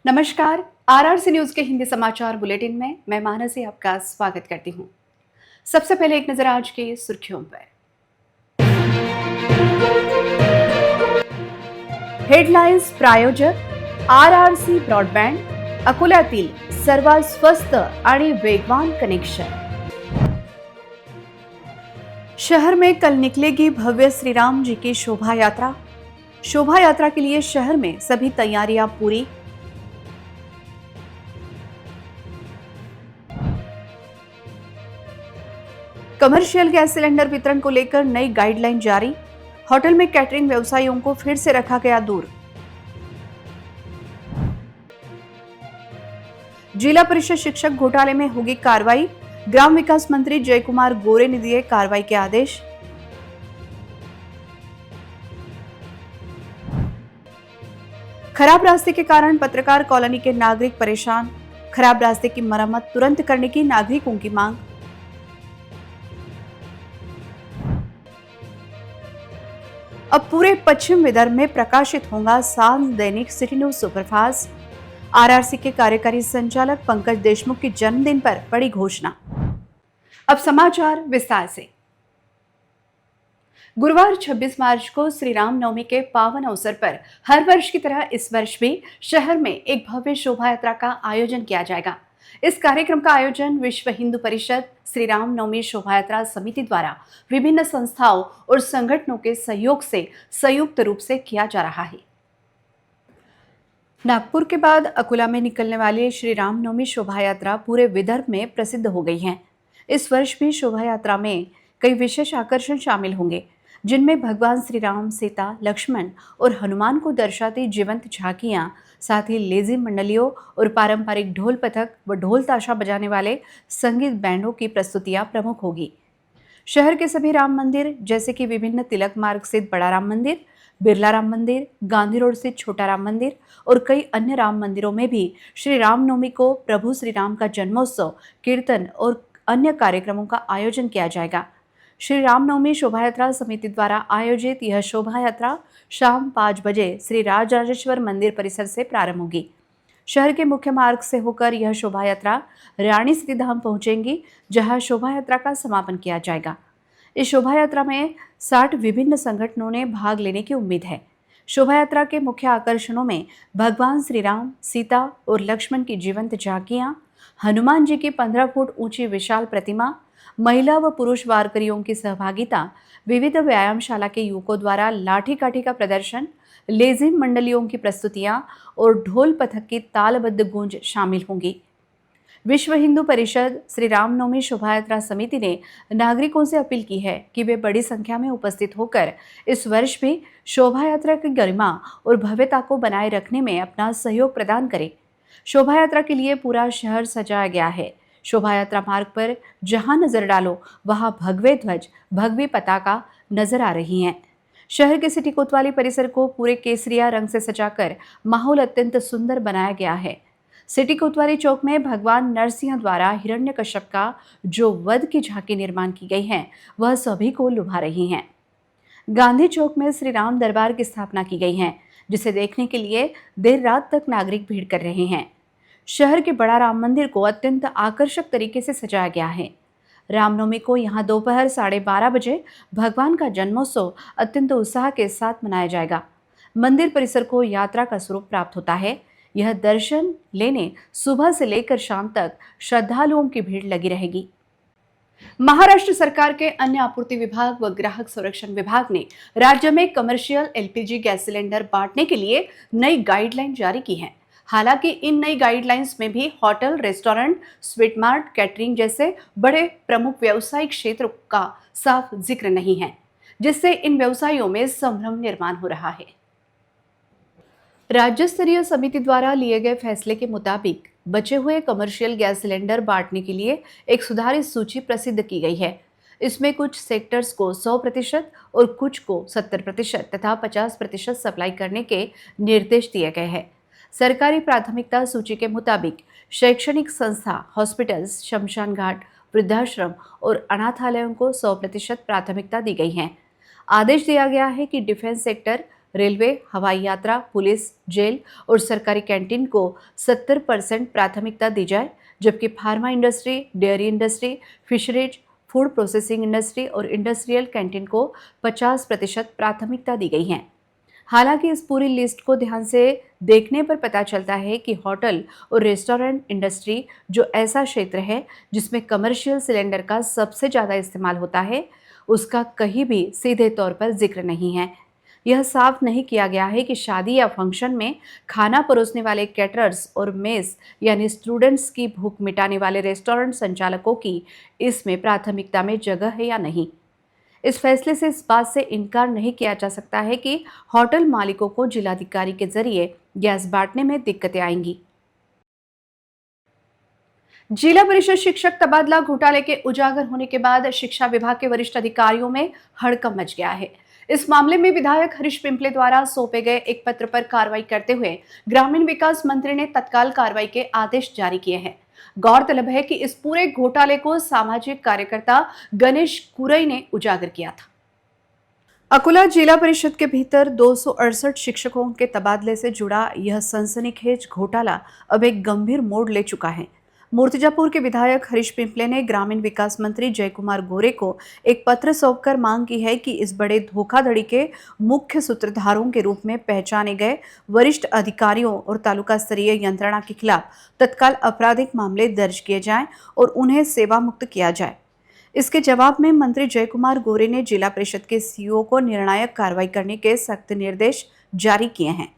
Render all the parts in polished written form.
नमस्कार। RRC news के हिंदी समाचार बुलेटिन में मैं मानसी आपका स्वागत करती हूँ। सबसे पहले एक नजर आज की सुर्खियों पर। हेडलाइन्स प्रायोजक आरआरसी ब्रॉडबँड, अकोल्यातील सर्वात स्वस्त आणि वेगवान कनेक्शन। शहर में कल निकलेगी भव्य श्री राम जी की शोभा यात्रा। शोभा यात्रा के लिए शहर में सभी तैयारियां पूरी। कमर्शियल गैस सिलेंडर वितरण को लेकर नई गाइडलाइन जारी। होटल में कैटरिंग व्यवसायियों को फिर से रखा गया दूर। जिला परिषद शिक्षक घोटाले में होगी कार्रवाई। ग्राम विकास मंत्री जयकुमार गोरे ने दिए कार्रवाई के आदेश। खराब रास्ते के कारण पत्रकार कॉलोनी के नागरिक परेशान। खराब रास्ते की मरम्मत तुरंत करने की नागरिकों की मांग। अब पूरे पश्चिम विदर्भ में प्रकाशित होगा सांझ दैनिक सिटी न्यूज सुपरफास्ट। आरआरसी के कार्यकारी संचालक पंकज देशमुख के जन्मदिन पर बड़ी घोषणा। अब समाचार विस्तार से। गुरुवार 26 मार्च को श्री राम नवमी के पावन अवसर पर हर वर्ष की तरह इस वर्ष भी शहर में एक भव्य शोभा यात्रा का आयोजन किया जाएगा। इस कार्यक्रम का आयोजन विश्व हिंदू परिषद श्री राम नवमी शोभा यात्रा समिति द्वारा विभिन्न संस्थाओं और संगठनों के सहयोग से संयुक्त रूप से किया जा रहा है। नागपुर के बाद अकोला में निकलने वाली श्री राम नवमी शोभा यात्रा पूरे विदर्भ में प्रसिद्ध हो गई है। इस वर्ष भी शोभा यात्रा में कई विशेष आकर्षण शामिल होंगे, जिनमें भगवान श्री राम, सीता, लक्ष्मण और हनुमान को दर्शाती जीवंत झांकियां, साथ ही लेजिम मंडलियों और पारंपरिक ढोल पथक व ढोल ताशा बजाने वाले संगीत बैंडों की प्रस्तुतियां प्रमुख होगी। शहर के सभी राम मंदिर जैसे कि विभिन्न तिलक मार्ग स्थित बड़ा राम मंदिर, बिरला राम मंदिर, गांधी रोड स्थित छोटा राम मंदिर और कई अन्य राम मंदिरों में भी श्री रामनवमी को प्रभु श्री राम का जन्मोत्सव, कीर्तन और अन्य कार्यक्रमों का आयोजन किया जाएगा। श्री रामनवमी शोभा यात्रा समिति द्वारा आयोजित यह शोभा यात्रा शाम 5 बजे श्री राजराजेश्वर मंदिर परिसर से प्रारंभ होगी। शहर के मुख्य मार्ग से होकर यह शोभा यात्रा रानी सीताधाम पहुंचेंगी, जहां शोभा यात्रा का समापन किया जाएगा। इस शोभा यात्रा में 60 विभिन्न संगठनों ने भाग लेने की उम्मीद है। शोभा यात्रा के मुख्य आकर्षणों में भगवान श्री राम, सीता और लक्ष्मण की जीवंत झांकियां, हनुमान जी की 15 फुट ऊंची विशाल प्रतिमा, महिला व पुरुष वारकरियों की सहभागिता, विविध व्यायामशाला के युवकों द्वारा लाठी काठी का प्रदर्शन, लेजिम मंडलियों की प्रस्तुतियां और ढोल पथक की तालबद्ध गूंज शामिल होंगी। विश्व हिंदू परिषद श्री रामनवमी शोभा यात्रा समिति ने नागरिकों से अपील की है कि वे बड़ी संख्या में उपस्थित होकर इस वर्ष भी शोभा यात्रा की गरिमा और भव्यता को बनाए रखने में अपना सहयोग प्रदान करें। शोभा यात्रा के लिए पूरा शहर सजाया गया है। शोभा यात्रा मार्ग पर जहां नजर डालो वहां भगवे ध्वज, भगवी पताका नजर आ रही हैं। शहर के सिटी कोतवाली परिसर को पूरे केसरिया रंग से सजाकर माहौल अत्यंत सुंदर बनाया गया है। सिटी कोतवाली चौक में भगवान नरसिंह द्वारा हिरण्यकश्यप का जो वध की झांकी निर्माण की गई है, वह सभी को लुभा रही है। गांधी चौक में श्री राम दरबार की स्थापना की गई है, जिसे देखने के लिए देर रात तक नागरिक भीड़ कर रहे हैं। शहर के बड़ा राम मंदिर को अत्यंत आकर्षक तरीके से सजाया गया है। रामनवमी को यहाँ दोपहर 12:30 बजे भगवान का जन्मोत्सव अत्यंत उत्साह के साथ मनाया जाएगा। मंदिर परिसर को यात्रा का स्वरूप प्राप्त होता है। यह दर्शन लेने सुबह से लेकर शाम तक श्रद्धालुओं की भीड़ लगी रहेगी। महाराष्ट्र सरकार के अन्न आपूर्ति विभाग व ग्राहक संरक्षण विभाग ने राज्य में कमर्शियल एलपीजी गैस सिलेंडर बांटने के लिए नई गाइडलाइन जारी की है। हालांकि इन नई गाइडलाइंस में भी hotel, restaurant, sweet mart, catering जैसे बड़े प्रमुख व्यावसायिक क्षेत्र का साफ जिक्र नहीं है, जिससे इन व्यवसायों में संभ्रम निर्माण हो रहा है। राज्य स्तरीय समिति द्वारा लिए गए फैसले के मुताबिक बचे हुए कमर्शियल गैस सिलेंडर बांटने के लिए एक सुधारित सूची प्रसिद्ध की गई है। इसमें कुछ सेक्टर्स को 100% और कुछ को 70% तथा 50% सप्लाई करने के निर्देश दिए गए हैं। सरकारी प्राथमिकता सूची के मुताबिक शैक्षणिक संस्था, हॉस्पिटल्स, शमशान घाट, वृद्धाश्रम और अनाथालयों को 100% प्राथमिकता दी गई है। आदेश दिया गया है कि डिफेंस सेक्टर, रेलवे, हवाई यात्रा, पुलिस, जेल और सरकारी कैंटीन को 70% प्राथमिकता दी जाए, जबकि pharma industry, dairy industry, fisheries, food processing industry और इंडस्ट्रियल कैंटीन को 50% प्राथमिकता दी गई है। हालांकि इस पूरी लिस्ट को ध्यान से देखने पर पता चलता है कि होटल और रेस्टोरेंट इंडस्ट्री, जो ऐसा क्षेत्र है जिसमें कमर्शियल सिलेंडर का सबसे ज़्यादा इस्तेमाल होता है, उसका कहीं भी सीधे तौर पर जिक्र नहीं है। यह साफ नहीं किया गया है कि शादी या फंक्शन में खाना परोसने वाले कैटरर्स और मेस यानी स्टूडेंट्स की भूख मिटाने वाले रेस्टोरेंट संचालकों की इसमें प्राथमिकता में जगह है या नहीं। इस फैसले से इस बात से इनकार नहीं किया जा सकता है कि होटल मालिकों को जिलाधिकारी के जरिए गैस बांटने में दिक्कतें आएंगी। जिला परिषद शिक्षक तबादला घोटाले के उजागर होने के बाद शिक्षा विभाग के वरिष्ठ अधिकारियों में हड़कंप मच गया है। इस मामले में विधायक हरीश पिंपले द्वारा सौंपे गए एक पत्र पर कार्रवाई करते हुए ग्रामीण विकास मंत्री ने तत्काल कार्रवाई के आदेश जारी किए हैं। गौरतलब है कि इस पूरे घोटाले को सामाजिक कार्यकर्ता गणेश कुरई ने उजागर किया था। अकोला जिला परिषद के भीतर 268 शिक्षकों के तबादले से जुड़ा यह सनसनीखेज घोटाला अब एक गंभीर मोड़ ले चुका है। मूर्तिजापुर के विधायक हरीश पिंपले ने ग्रामीण विकास मंत्री जयकुमार गोरे को एक पत्र सौंपकर मांग की है कि इस बड़े धोखाधड़ी के मुख्य सूत्रधारों के रूप में पहचाने गए वरिष्ठ अधिकारियों और तालुका स्तरीय यंत्रणा के खिलाफ तत्काल आपराधिक मामले दर्ज किए जाएं और उन्हें सेवा मुक्त किया जाए। इसके जवाब में मंत्री जयकुमार गोरे ने जिला परिषद के सीईओ को निर्णायक कार्रवाई करने के सख्त निर्देश जारी किए हैं।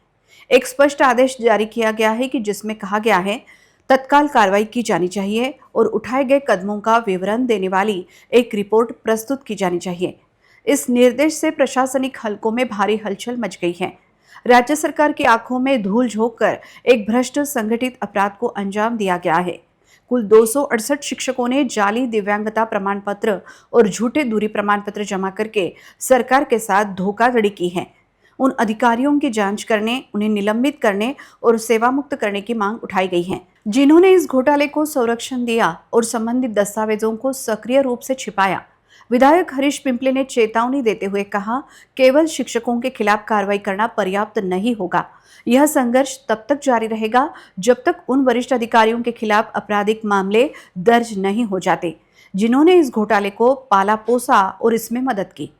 एक स्पष्ट आदेश जारी किया गया है कि जिसमें कहा गया है तत्काल कार्रवाई की जानी चाहिए और उठाए गए कदमों का विवरण देने वाली एक रिपोर्ट प्रस्तुत की जानी चाहिए। इस निर्देश से प्रशासनिक हलकों में भारी हलचल मच गई है। राज्य सरकार की आंखों में धूल झोंक कर एक भ्रष्ट संगठित अपराध को अंजाम दिया गया है। कुल 268 शिक्षकों ने जाली दिव्यांगता प्रमाण पत्र और झूठे दूरी प्रमाण पत्र जमा करके सरकार के साथ धोखाधड़ी की है। उन अधिकारियों की जांच करने, उन्हें निलंबित करने और सेवा मुक्त करने की मांग उठाई गई है, जिन्होंने इस घोटाले को संरक्षण दिया और संबंधित दस्तावेजों को सक्रिय रूप से छिपाया। विधायक हरीश पिंपले ने चेतावनी देते हुए कहा, केवल शिक्षकों के खिलाफ कार्रवाई करना पर्याप्त नहीं होगा। यह संघर्ष तब तक जारी रहेगा जब तक उन वरिष्ठ अधिकारियों के खिलाफ आपराधिक मामले दर्ज नहीं हो जाते, जिन्होंने इस घोटाले को पाला पोसा और इसमें मदद की।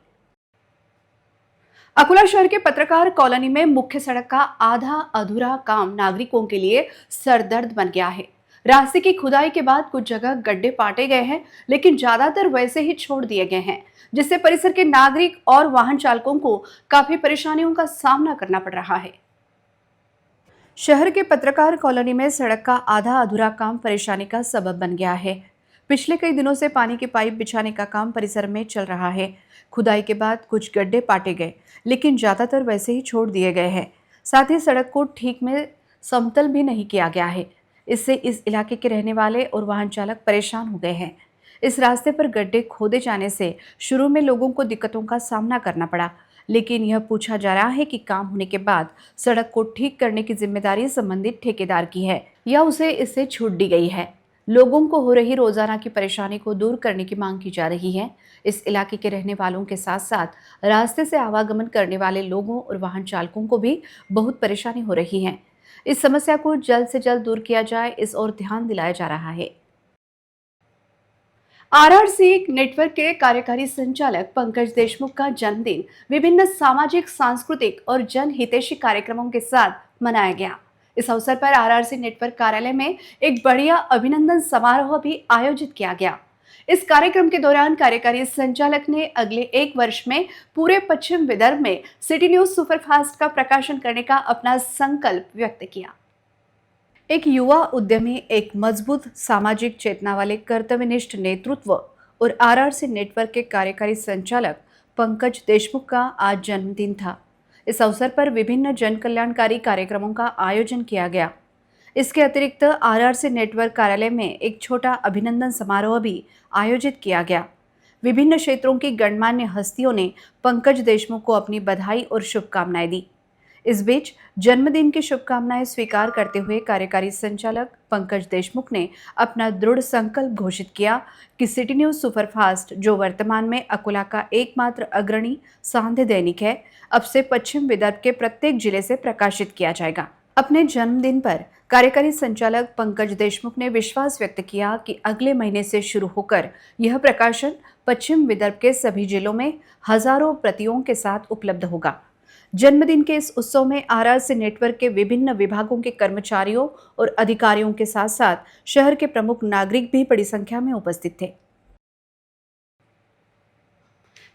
अकोला शहर के पत्रकार कॉलोनी में मुख्य सड़क का आधा अधूरा काम नागरिकों के लिए सरदर्द बन गया है। रास्ते की खुदाई के बाद कुछ जगह गड्ढे पाटे गए हैं, लेकिन ज्यादातर वैसे ही छोड़ दिए गए हैं, जिससे परिसर के नागरिक और वाहन चालकों को काफी परेशानियों का सामना करना पड़ रहा है। शहर के पत्रकार कॉलोनी में सड़क का आधा अधूरा काम परेशानी का सबब बन गया है। पिछले कई दिनों से पानी की पाइप बिछाने का काम परिसर में चल रहा है। खुदाई के बाद कुछ गड्ढे पाटे गए, लेकिन ज्यादातर वैसे ही छोड़ दिए गए हैं। साथ ही सड़क को ठीक में समतल भी नहीं किया गया है। इससे इस इलाके के रहने वाले और वाहन चालक परेशान हो गए हैं। इस रास्ते पर गड्ढे खोदे जाने से शुरू में लोगों को दिक्कतों का सामना करना पड़ा, लेकिन यह पूछा जा रहा है कि काम होने के बाद सड़क को ठीक करने की जिम्मेदारी संबंधित ठेकेदार की है या उसे इससे छूट दी गई है। लोगों को हो रही रोजाना की परेशानी को दूर करने की मांग की जा रही है। इस इलाके के रहने वालों के साथ साथ रास्ते से आवागमन करने वाले लोगों और वाहन चालकों को भी बहुत परेशानी हो रही है। इस समस्या को जल्द से जल्द दूर किया जाए, इस ओर ध्यान दिलाया जा रहा है। आरआरसी नेटवर्क के कार्यकारी संचालक पंकज देशमुख का जन्मदिन विभिन्न सामाजिक, सांस्कृतिक और जनहितैषी कार्यक्रमों के साथ मनाया गया। इस अवसर पर आरआरसी नेटवर्क कार्यालय में एक बढ़िया अभिनंदन समारोह भी आयोजित किया गया। इस कार्यक्रम के दौरान कार्यकारी संचालक ने अगले 1 वर्ष में पूरे पश्चिम विदर्भ में सिटी न्यूज सुपरफास्ट का प्रकाशन करने का अपना संकल्प व्यक्त किया। एक युवा उद्यमी, एक मजबूत सामाजिक चेतना वाले कर्तव्यनिष्ठ नेतृत्व और आरआरसी नेटवर्क के कार्यकारी संचालक पंकज देशमुख का आज जन्मदिन था। इस अवसर पर विभिन्न जन कल्याणकारी कार्यक्रमों का आयोजन किया गया। इसके अतिरिक्त आरआरसी नेटवर्क कार्यालय में एक छोटा अभिनंदन समारोह भी आयोजित किया गया। विभिन्न क्षेत्रों की गणमान्य हस्तियों ने पंकज देशमुख को अपनी बधाई और शुभकामनाएं दी। इस बीच जन्मदिन की शुभकामनाएं स्वीकार करते हुए कार्यकारी संचालक पंकज देशमुख ने अपना दृढ़ संकल्प घोषित किया कि सिटी न्यूज सुपरफास्ट, जो वर्तमान में अकोला का एकमात्र अग्रणी सांध्य दैनिक है, अब से पश्चिम विदर्भ के प्रत्येक जिले से प्रकाशित किया जाएगा। अपने जन्मदिन पर कार्यकारी संचालक पंकज देशमुख ने विश्वास व्यक्त किया कि अगले महीने से शुरू होकर यह प्रकाशन पश्चिम विदर्भ के सभी जिलों में हजारों प्रतियों के साथ उपलब्ध होगा। जन्मदिन के इस उत्सव में आरआरसी नेटवर्क के विभिन्न विभागों के कर्मचारियों और अधिकारियों के साथ साथ शहर के प्रमुख नागरिक भी बड़ी संख्या में उपस्थित थे।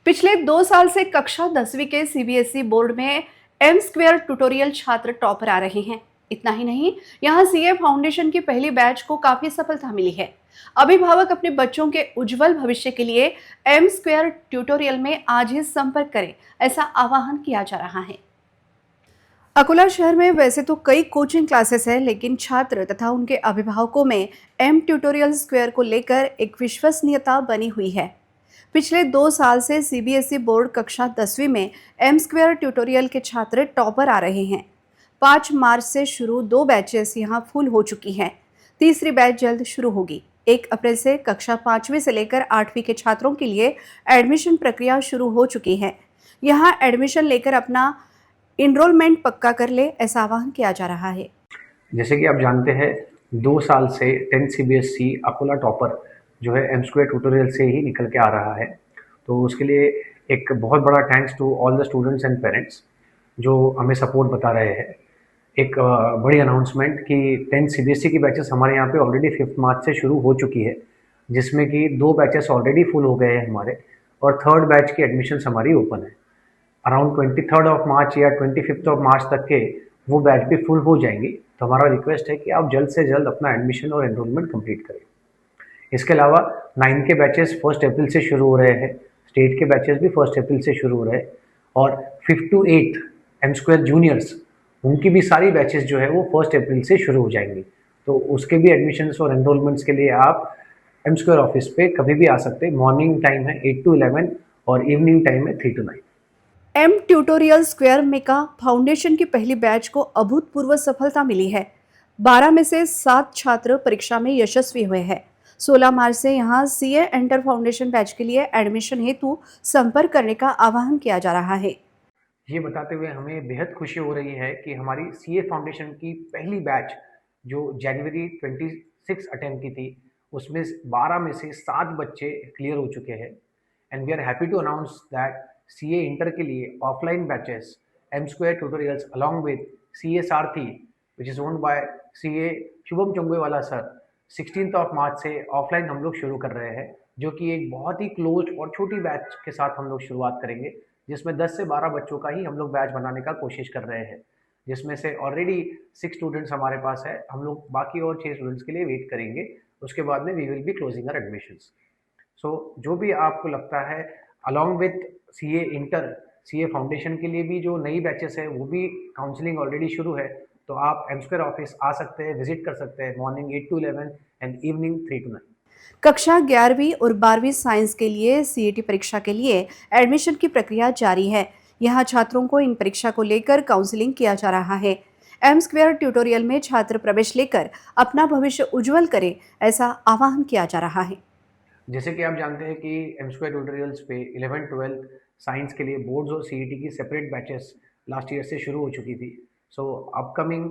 पिछले 2 साल से कक्षा 10वीं के सीबीएसई बोर्ड में एम स्क्वायर ट्यूटोरियल छात्र टॉपर आ रहे हैं। इतना ही नहीं, यहाँ सीए फाउंडेशन की पहली बैच को काफी सफलता मिली है। अभिभावक अपने बच्चों के उज्जवल भविष्य के लिए एम स्क्वायर ट्यूटोरियल में आज ही संपर्क करें, ऐसा आह्वान किया जा रहा है। अकोला शहर में वैसे तो कई कोचिंग क्लासेस हैं, लेकिन छात्र तथा उनके अभिभावकों में एम ट्यूटोरियल स्क्वायर को लेकर एक विश्वसनीयता बनी हुई है। पिछले 2 साल से सीबीएसई बोर्ड कक्षा 10वीं में एम स्क्वायर ट्यूटोरियल के छात्र टॉपर आ रहे हैं। 5 मार्च से शुरू 2 बैचेस यहां फुल हो चुकी हैं। तीसरी बैच जल्द शुरू होगी। 1 अप्रैल से कक्षा 5वीं से लेकर 8वीं के छात्रों के लिए एडमिशन प्रक्रिया शुरू हो चुकी है। यहां एडमिशन लेकर अपना इनरोलमेंट पक्का कर ले, ऐसा आह्वान किया जा रहा है। जैसे कि आप जानते हैं, 2 साल से 10 सीबीएसई अकोला टॉपर जो है एम स्क्वायर ट्यूटोरियल से ही निकल के आ रहा है। तो उसके लिए एक बहुत बड़ा thanks to all the students and parents जो हमें सपोर्ट बता रहे हैं। एक बड़ी अनाउंसमेंट कि 10 सीबीएसई की बैचेस हमारे यहाँ पे ऑलरेडी 5 मार्च से शुरू हो चुकी है, जिसमें कि 2 बैचेस ऑलरेडी फुल हो गए हैं हमारे, और 3rd बैच की एडमिशन्स हमारी ओपन है। अराउंड 23rd ऑफ मार्च या 25th ऑफ मार्च तक के वो बैच भी फुल हो जाएंगी। तो हमारा रिक्वेस्ट है कि आप जल्द से जल्द अपना एडमिशन और एनरोलमेंट कंप्लीट करें। इसके अलावा 9 के बैचेस 1 अप्रैल से शुरू हो रहे हैं, स्टेट के बैचेस भी 1 अप्रैल से शुरू हो रहे हैं, और 5th to 8th M square juniors उनकी भी सारी बैचेस जो है वो 1 अप्रैल से शुरू हो जाएंगी। तो उसके भी एडमिशन्स और एनरोलमेंट्स के लिए आप एम स्क्वायर ऑफिस पे कभी भी आ सकते हैं। मॉर्निंग टाइम है 8 to 11 और इवनिंग टाइम है 3 to 9। एम ट्यूटोरियल स्क्वायर में का फाउंडेशन की पहली बैच को अभूतपूर्व सफलता मिली है। 12 में से 7 छात्र परीक्षा में यशस्वी हुए हैं। 16 मार्च से यहां सीए एंटर फाउंडेशन बैच के लिए एडमिशन हेतु संपर्क करने का आह्वान किया जा रहा है। ये बताते हुए हमें बेहद खुशी हो रही है कि हमारी सीए फाउंडेशन की पहली बैच जो जनवरी 26 अटेम्प्ट की थी, उसमें 12 में से 7 बच्चे क्लियर हो चुके हैं। And we are happy to announce that CA inter के लिए offline batches M square tutorials along with CA Sarathi which is owned by CA Shubham Changuwewala sir 16th of March से ऑफलाइन हम लोग शुरू कर रहे हैं, जो कि एक बहुत ही क्लोज और छोटी बैच के साथ हम लोग शुरुआत करेंगे, जिसमें 10 से 12 बच्चों का ही हम लोग बैच बनाने का कोशिश कर रहे हैं, जिसमें से ऑलरेडी 6 स्टूडेंट्स हमारे पास है। हम लोग बाकी और 6 स्टूडेंट्स के लिए वेट करेंगे। उसके बाद में we will be closing our admissions. So जो भी आपको लगता है along with CA inter, CA foundation के लिए भी जो नई बैचेस है वो भी काउंसलिंग ऑलरेडी शुरू है, तो आप एम स्क्वायर ऑफिस आ सकते हैं, विजिट कर सकते हैं morning 8 to 11 and evening 3 to 9। कक्षा 11वीं और 12वीं साइंस के लिए सीईटी परीक्षा के लिए एडमिशन की प्रक्रिया जारी है। यहाँ छात्रों को इन परीक्षा को लेकर काउंसलिंग किया जा रहा है। एम स्क्वायर ट्यूटोरियल में छात्र प्रवेश लेकर अपना भविष्य उज्जवल करें, ऐसा आह्वान किया जा रहा है। जैसे कि आप जानते हैं कि एम स्क्वायर ट्यूटोरियल्स पे 11th 12th साइंस के लिए बोर्ड्स और सीईटी की सेपरेट बैचेस लास्ट ईयर से शुरू हो चुकी थी। सो अपकमिंग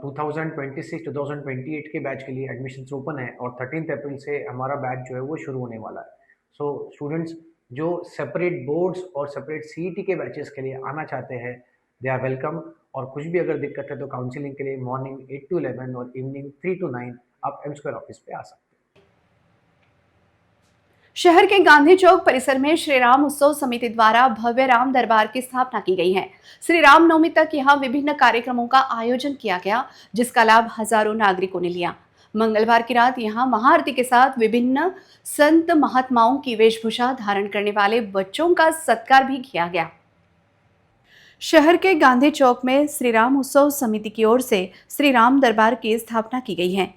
2026-2028 के बैच के लिए एडमिशन्स ओपन है, और 13th अप्रैल से हमारा बैच जो है वो शुरू होने वाला है। सो स्टूडेंट्स जो सेपरेट बोर्ड्स और सेपरेट सीईटी के बैचेस के लिए आना चाहते हैं, दे आर वेलकम। और कुछ भी अगर दिक्कत है तो काउंसलिंग के लिए मॉर्निंग 8 to 11 और इवनिंग 3 to 9 आप एम स्क्वायर ऑफिस पे आ सकते हैं। शहर के गांधी चौक परिसर में श्री राम उत्सव समिति द्वारा भव्य राम दरबार की स्थापना की गई है। श्री राम नवमी तक यहाँ विभिन्न कार्यक्रमों का आयोजन किया गया, जिसका लाभ हजारों नागरिकों ने लिया। मंगलवार की रात यहाँ महाआरती के साथ विभिन्न संत महात्माओं की वेशभूषा धारण करने वाले बच्चों का सत्कार भी किया गया। शहर के गांधी चौक में श्री राम उत्सव समिति की ओर से श्री राम दरबार की स्थापना की गई है।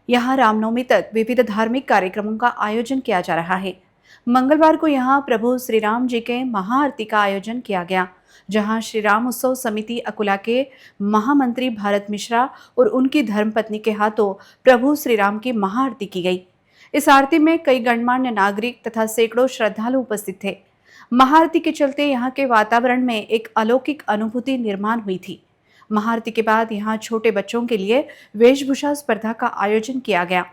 यहाँ रामनवमी तक विविध धार्मिक कार्यक्रमों का आयोजन किया जा रहा है। मंगलवार को यहाँ प्रभु श्री राम जी के महाआरती का आयोजन किया गया। जहां श्री राम उत्सव समिति अकुला के महामंत्री भारत मिश्रा और उनकी धर्मपत्नी के हाथों प्रभु श्री राम की महाआरती की गई। इस आरती में कई गणमान्य नागरिक तथा सैकड़ों श्रद्धालु उपस्थित थे। महाआरती के चलते यहाँ के वातावरण में एक अलौकिक अनुभूति निर्माण हुई थी। महाआरती के बाद यहाँ छोटे बच्चों के लिए वेशभूषा स्पर्धा का आयोजन किया गया,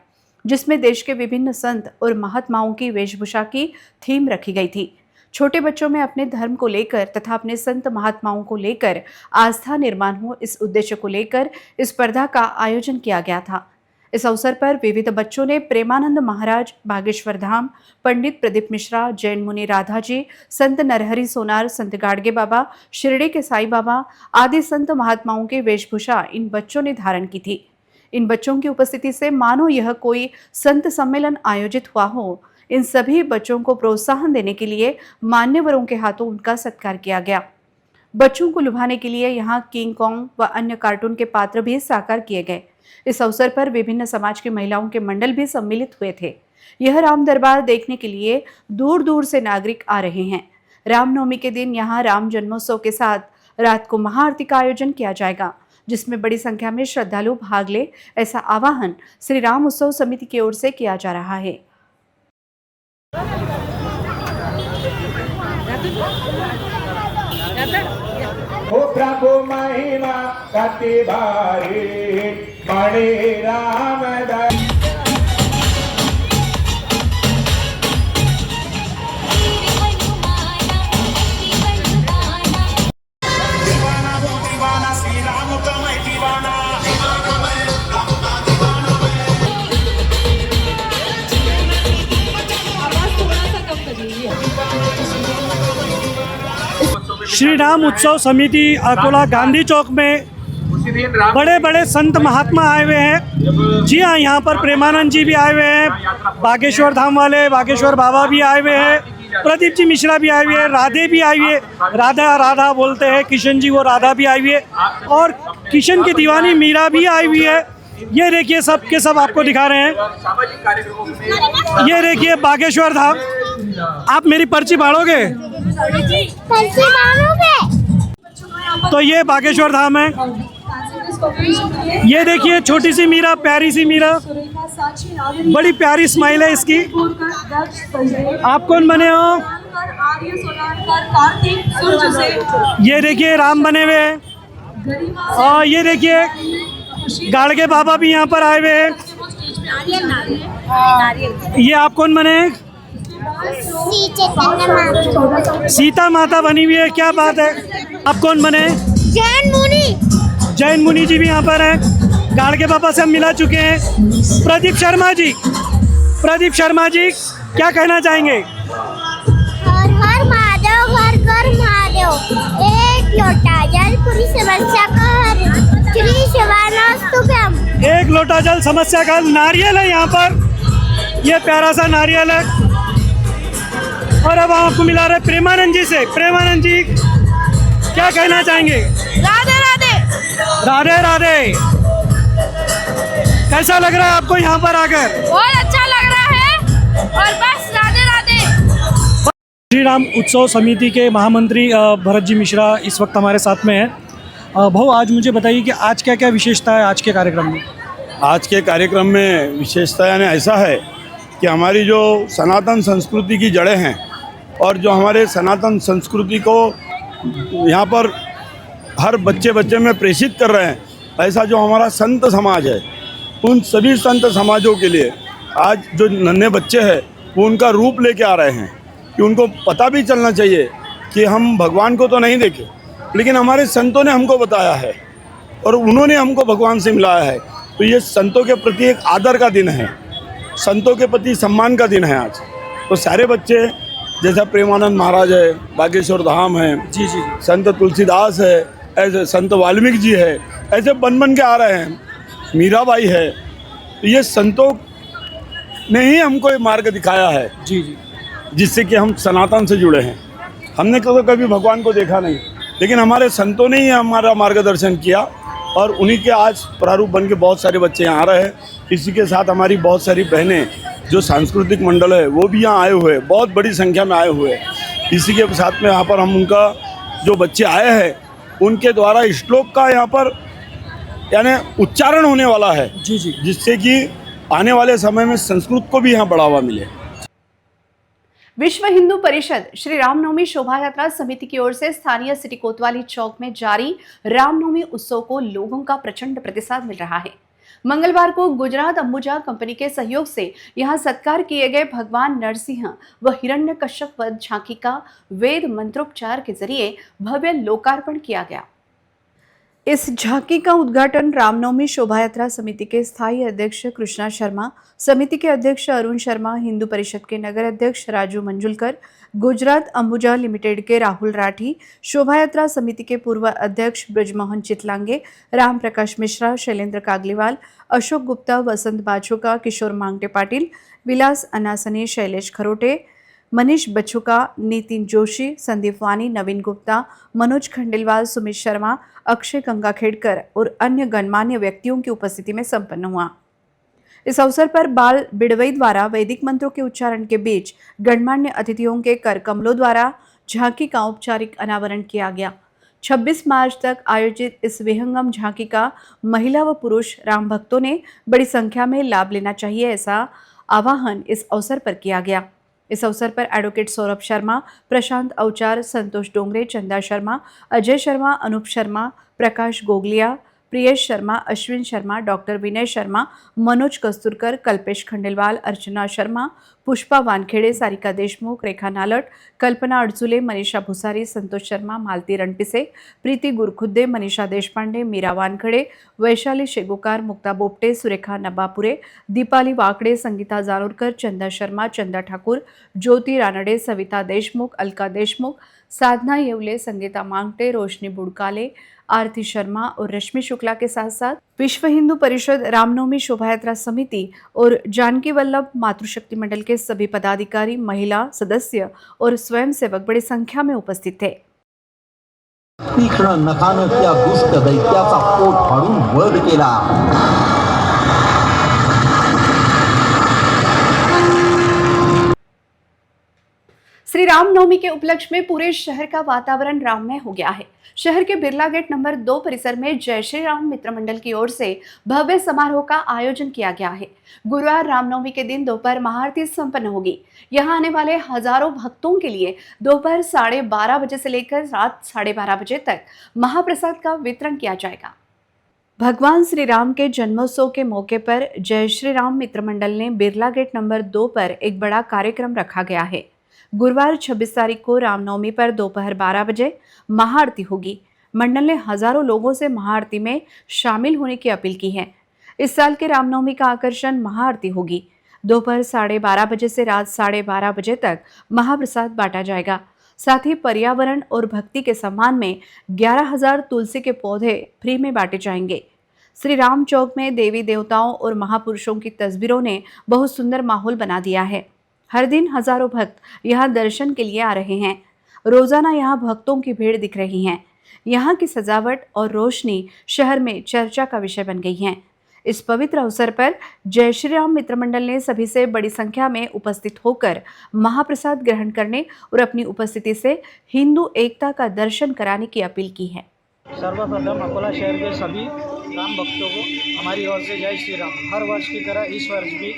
जिसमें देश के विभिन्न संत और महात्माओं की वेशभूषा की थीम रखी गई थी। छोटे बच्चों में अपने धर्म को लेकर तथा अपने संत महात्माओं को लेकर आस्था निर्माण हो, इस उद्देश्य को लेकर इस स्पर्धा का आयोजन किया गया था। इस अवसर पर विविध बच्चों ने प्रेमानंद महाराज, बागेश्वर धाम, पंडित प्रदीप मिश्रा, जैन मुनि राधाजी, संत नरहरि सोनार, संत गाडगे बाबा, शिरडी के साईं बाबा आदि संत महात्माओं की वेशभूषा इन बच्चों ने धारण की थी। इन बच्चों की उपस्थिति से मानो यह कोई संत सम्मेलन आयोजित हुआ हो। इन सभी बच्चों को प्रोत्साहन देने के लिए मान्यवरों के हाथों उनका सत्कार किया गया। बच्चों को लुभाने के लिए यहाँ किंग कॉन्ग व अन्य कार्टून के पात्र भी साकार किए गए। इस अवसर पर विभिन्न समाज की महिलाओं के मंडल भी सम्मिलित हुए थे। यह राम दरबार देखने के लिए दूर दूर से नागरिक आ रहे हैं। रामनवमी के दिन यहाँ राम जन्मोत्सव के साथ रात को महाआरती का आयोजन किया जाएगा, जिसमें बड़ी संख्या में श्रद्धालु भाग ले, ऐसा आह्वान श्री राम उत्सव समिति की ओर से किया जा रहा है। ओ प्रभु महिमा कति भारी मणि रामदास। श्री राम उत्सव समिति अकोला गांधी चौक में बड़े बड़े संत महात्मा आए हुए हैं। जी हाँ, यहाँ पर प्रेमानंद जी भी आए हुए हैं, बागेश्वर धाम वाले बागेश्वर बाबा भी आए हुए हैं, प्रदीप जी मिश्रा भी आए हुए हैं, राधे भी आई हुई है, राधा राधा बोलते हैं, किशन जी वो राधा भी आई हुई है, और किशन की दीवानी मीरा भी आई हुई है। ये देखिए सब के सब आपको दिखा रहे हैं। ये देखिए बागेश्वर धाम। आप मेरी पर्ची बाढ़ोगे? तो ये बागेश्वर धाम है। ये देखिए छोटी सी मीरा, प्यारी सी मीरा, बड़ी प्यारी स्माइल है इसकी। आप कौन बने हो? ये देखिए राम बने हुए हैं। और ये देखिए गाड़गे बाबा भी यहाँ पर आए हुए हैं। ये आप कौन बने? सीता माता बनी हुई है, क्या बात है। आप कौन बने? जैन मुनि। जैन मुनि जी भी यहाँ पर हैं। गाड़गे बाबा से हम मिला चुके हैं। प्रदीप शर्मा जी, प्रदीप शर्मा जी क्या कहना चाहेंगे? हर हर महादेव, घर घर महादेव, एक लोटा जल पूरी समस्या का हर, श्री शिवानस्तुभ्यम। एक लोटा जल समस्या का नारियल है यहाँ पर, ये प्यारा सा नारियल है। और अब आपको मिला रहे प्रेमानंद जी से। प्रेमानंद जी क्या कहना चाहेंगे? राधे राधे। राधे राधे। कैसा लग रहा है आपको यहाँ पर आकर? बहुत अच्छा लग रहा है और बस राधे राधे। श्री राम उत्सव समिति के महामंत्री भरत जी मिश्रा इस वक्त हमारे साथ में हैं। भाऊ, आज मुझे बताइए कि आज क्या क्या विशेषता है आज के कार्यक्रम में? आज के कार्यक्रम में विशेषता यानी ऐसा है कि हमारी जो सनातन संस्कृति की जड़ें हैं और जो हमारे सनातन संस्कृति को यहाँ पर हर बच्चे बच्चे में प्रेषित कर रहे हैं, ऐसा जो हमारा संत समाज है, उन सभी संत समाजों के लिए आज जो नन्हे बच्चे हैं वो उनका रूप लेके आ रहे हैं कि उनको पता भी चलना चाहिए कि हम भगवान को तो नहीं देखे, लेकिन हमारे संतों ने हमको बताया है और उन्होंने हमको भगवान से मिलाया है। तो ये संतों के प्रति एक आदर का दिन है, संतों के प्रति सम्मान का दिन है आज। तो सारे बच्चे जैसा प्रेमानंद महाराज है, बागेश्वर धाम है, जी जी, संत तुलसीदास है, ऐसे संत वाल्मीकि जी है, ऐसे बन बन के आ रहे हैं, मीराबाई है। तो ये संतों ने ही हमको ये मार्ग दिखाया है, जी जी, जिससे कि हम सनातन से जुड़े हैं। हमने तो कभी भगवान को देखा नहीं, लेकिन हमारे संतों ने ही हमारा मार्गदर्शन किया और उन्हीं के आज प्रारूप बन के बहुत सारे बच्चे यहाँ आ रहे हैं। इसी के साथ हमारी बहुत सारी बहनें जो सांस्कृतिक मंडल है वो भी यहाँ आए हुए हैं, बहुत बड़ी संख्या में आए हुए हैं। इसी के साथ में यहाँ पर हम उनका जो बच्चे आए हैं उनके द्वारा श्लोक का यहाँ पर यानी उच्चारण होने वाला है, जी जी। जिससे कि आने वाले समय में संस्कृत को भी यहाँ बढ़ावा मिले। विश्व हिंदू परिषद श्री रामनवमी शोभा यात्रा समिति की ओर से स्थानीय सिटी कोतवाली चौक में जारी रामनवमी उत्सव को लोगों का प्रचंड प्रतिसाद मिल रहा है। मंगलवार को गुजरात अंबुजा कंपनी के सहयोग से यहां सत्कार किए गए भगवान नरसिंह व हिरण्यकश्यप वध झांकी का वेद मंत्रोपचार के जरिए भव्य लोकार्पण किया गया। इस झांकी का उद्घाटन रामनवमी शोभा यात्रा समिति के स्थायी अध्यक्ष कृष्णा शर्मा, समिति के अध्यक्ष अरुण शर्मा, हिंदू परिषद के नगर अध्यक्ष राजू मंजुलकर, गुजरात अंबुजा लिमिटेड के राहुल राठी, शोभा यात्रा समिति के पूर्व अध्यक्ष ब्रजमोहन चितलांगे, राम प्रकाश मिश्रा, शैलेंद्र कागलीवाल, अशोक गुप्ता, वसंत बाछोका, किशोर मांगटे पाटिल, विलास अनासने, शैलेश खरोटे, मनीष बचुका, नितिन जोशी, संदीप वानी, नवीन गुप्ता, मनोज खंडेलवाल, सुमित शर्मा, अक्षय गंगाखेड़कर और अन्य गणमान्य व्यक्तियों की उपस्थिति में संपन्न हुआ। इस अवसर पर बाल बिड़वई द्वारा वैदिक मंत्रों के उच्चारण के बीच गणमान्य अतिथियों के कर कमलों द्वारा झांकी का औपचारिक अनावरण किया गया। 26 मार्च तक आयोजित इस विहंगम झांकी का महिला व पुरुष राम भक्तों ने बड़ी संख्या में लाभ लेना चाहिए, ऐसा आह्वान इस अवसर पर किया गया। इस अवसर पर एडवोकेट सौरभ शर्मा, प्रशांत अवचार, संतोष डोंगरे, चंदा शर्मा, अजय शर्मा, अनूप शर्मा, प्रकाश गोगलिया, प्रियेश शर्मा, अश्विन शर्मा, डॉक्टर विनय शर्मा, मनोज कस्तूरकर, कल्पेश खंडेलवाल, अर्चना शर्मा, पुष्पा वानखेड़े, सारिका देशमुख, रेखा नालट, कल्पना अडजुले, मनीषा भुसारी, संतोष शर्मा, मालती रणपिसे, प्रीति गुरखुद्दे, मनीषा देशपांडे, मीरा वानखड़े, वैशाली शेगोकार, मुक्ता बोपटे, सुरेखा नबापुरे, दीपाली वाकड़े, संगीता जानोरकर, चंदा शर्मा, चंदा ठाकुर, ज्योति रानडे, सविता देशमुख, अलका देशमुख, साधना येवले, संगीता मांगटे, रोशनी बुड़काले, आरती शर्मा और रश्मि शुक्ला के साथ साथ विश्व हिंदू परिषद रामनवमी शोभा यात्रा समिति और जानकी वल्लभ मातृशक्ति मंडल के सभी पदाधिकारी, महिला सदस्य और स्वयंसेवक बड़ी संख्या में उपस्थित थे। तीक्ष्ण नखानं त्या दुष्ट दैत्याचा पोट फाडून वध केला। श्री रामनवमी के उपलक्ष्य में पूरे शहर का वातावरण राममय हो गया है। शहर के बिरला गेट नंबर 2 परिसर में जय श्री राम मित्र मंडल की ओर से भव्य समारोह का आयोजन किया गया है। गुरुवार रामनवमी के दिन दोपहर महाआरती संपन्न होगी। यहां आने वाले हजारों भक्तों के लिए दोपहर 12:30 बजे से लेकर रात 12:30 बजे तक महाप्रसाद का वितरण किया जाएगा। भगवान श्री राम के जन्मोत्सव के मौके पर जय श्री राम मित्र मंडल ने बिरला गेट नंबर 2 पर एक बड़ा कार्यक्रम रखा गया है। गुरुवार 26 तारीख को रामनवमी पर दोपहर 12 बजे महाआरती होगी। मंडल ने हजारों लोगों से महाआरती में शामिल होने की अपील की है। इस साल के रामनवमी का आकर्षण महाआरती होगी। दोपहर 12:30 बजे से रात 12:30 बजे तक महाप्रसाद बांटा जाएगा। साथ ही पर्यावरण और भक्ति के सम्मान में 11,000 तुलसी के पौधे फ्री में बांटे जाएंगे। श्री राम चौक में देवी देवताओं और महापुरुषों की तस्वीरों ने बहुत सुंदर माहौल बना दिया है। हर दिन हजारों भक्त यहाँ दर्शन के लिए आ रहे हैं। रोजाना यहाँ भक्तों की भीड़ दिख रही है। यहाँ की सजावट और रोशनी शहर में चर्चा का विषय बन गई है। इस पवित्र अवसर पर जय श्री राम मित्र मंडल ने सभी से बड़ी संख्या में उपस्थित होकर महाप्रसाद ग्रहण करने और अपनी उपस्थिति से हिंदू एकता का दर्शन कराने की अपील की है। सर्वप्रथम अकोला शहर के सभी राम भक्तों को हमारी ओर से जय श्री राम। हर वर्ष की तरह इस वर्ष भी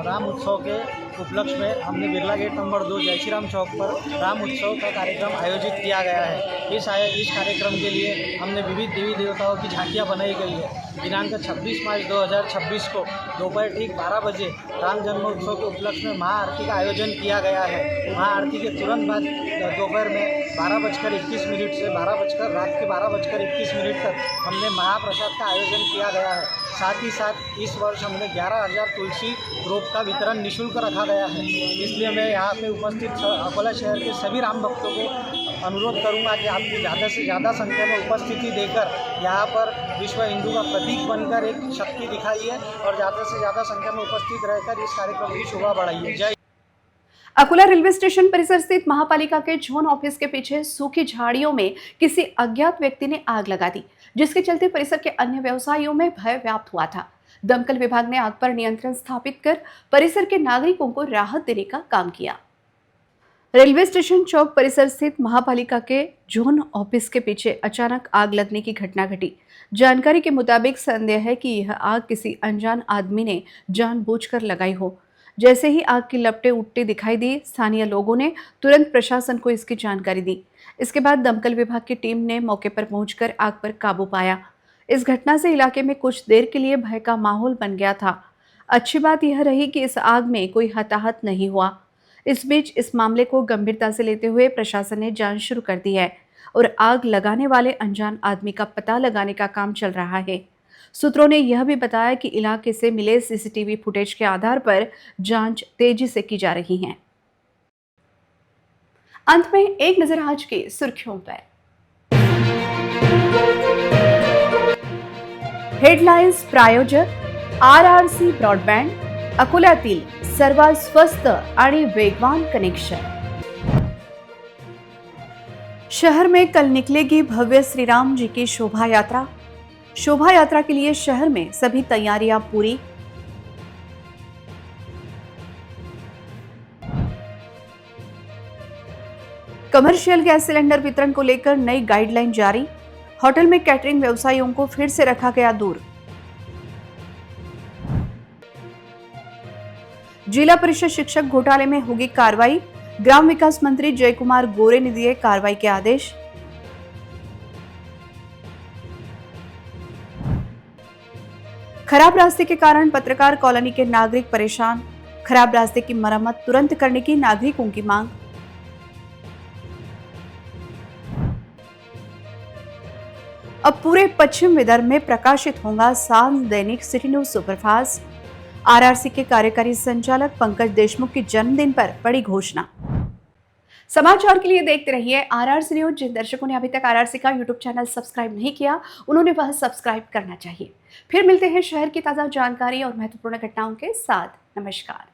राम उत्सव के उपलक्ष्य में हमने बिरला गेट नंबर 2 जय श्री राम चौक पर राम उत्सव का कार्यक्रम आयोजित किया गया है। इस कार्यक्रम के लिए हमने विविध देवी देवताओं की झांकियां बनाई गई है। दिनांक 26 मार्च 2026 को दोपहर ठीक 12 बजे राम जन्मोत्सव के उपलक्ष्य में महाआरती का आयोजन किया गया है। महाआरती के तुरंत बाद दोपहर में 12:21 से रात के 12:21 तक हमने महाप्रसाद का आयोजन किया गया है। साथ ही साथ इस वर्ष हमने 11,000 तुलसी रोप का वितरण निःशुल्क रखा गया है। इसलिए मैं यहाँ पे उपस्थित अकोला शहर के सभी राम भक्तों को अनुरोध करूँगा कि आप ज़्यादा से ज़्यादा संख्या में उपस्थिति देकर यहाँ पर विश्व हिंदू का प्रतीक बनकर एक शक्ति दिखाइए और ज़्यादा से ज़्यादा संख्या में उपस्थित रहकर इस कार्यक्रम की शोभा बढ़ाइए। जय। अकोला रेलवे स्टेशन परिसर स्थित महापालिका के जोन ऑफिस के पीछे सूखी झाड़ियों में किसी अज्ञात व्यक्ति ने आग लगा दी, जिसके चलते परिसर के अन्य व्यवसायियों में भय व्याप्त हुआ था। दमकल विभाग ने आग पर नियंत्रण स्थापित कर परिसर के नागरिकों को राहत देने का काम किया। रेलवे स्टेशन चौक परिसर स्थित महापालिका के जोन ऑफिस के पीछे अचानक आग लगने की घटना घटी। जानकारी के मुताबिक संदेह है कि यह आग किसी अनजान आदमी ने जानबूझकर लगाई हो। जैसे ही आग की लपटें उठती दिखाई दी, स्थानीय लोगों ने तुरंत प्रशासन को इसकी जानकारी दी। इसके बाद दमकल विभाग की टीम ने मौके पर पहुंचकर आग पर काबू पाया। इस घटना से इलाके में कुछ देर के लिए भय का माहौल बन गया था। अच्छी बात यह रही कि इस आग में कोई हताहत नहीं हुआ। इस बीच इस मामले को गंभीरता से लेते हुए प्रशासन ने जांच शुरू कर दी है और आग लगाने वाले अनजान आदमी का पता लगाने का काम चल रहा है। सूत्रों ने यह भी बताया कि इलाके से मिले सीसीटीवी फुटेज के आधार पर जांच तेजी से की जा रही है। अंत में एक नजर आज की सुर्खियों पर। हेडलाइन्स प्रायोजक RRC ब्रॉडबँड, अकोल्यातील सर्वात स्वस्त आणि वेगवान कनेक्शन। शहर में कल निकलेगी भव्य श्री राम जी की शोभा यात्रा। शोभा यात्रा के लिए शहर में सभी तैयारियां पूरी। कमर्शियल गैस सिलेंडर वितरण को लेकर नई गाइडलाइन जारी। होटल में कैटरिंग व्यवसायियों को फिर से रखा गया दूर। जिला परिषद शिक्षक घोटाले में होगी कार्रवाई। ग्राम विकास मंत्री जयकुमार गोरे ने दिए कार्रवाई के आदेश। खराब रास्ते के कारण पत्रकार कॉलोनी के नागरिक परेशान। खराब रास्ते की मरम्मत तुरंत करने की नागरिकों की मांग। अब पूरे पश्चिम विदर्भ में प्रकाशित होगा सांझ दैनिक सिटी न्यूज सुपरफास्ट। RRC के कार्यकारी संचालक पंकज देशमुख की जन्मदिन पर बड़ी घोषणा। समाचार के लिए देखते रहिए RRC न्यूज। जिन दर्शकों ने अभी तक RRC का यूट्यूब चैनल सब्सक्राइब नहीं किया, उन्होंने वह सब्सक्राइब करना चाहिए। फिर मिलते हैं शहर की ताजा जानकारी और महत्वपूर्ण घटनाओं के साथ। नमस्कार।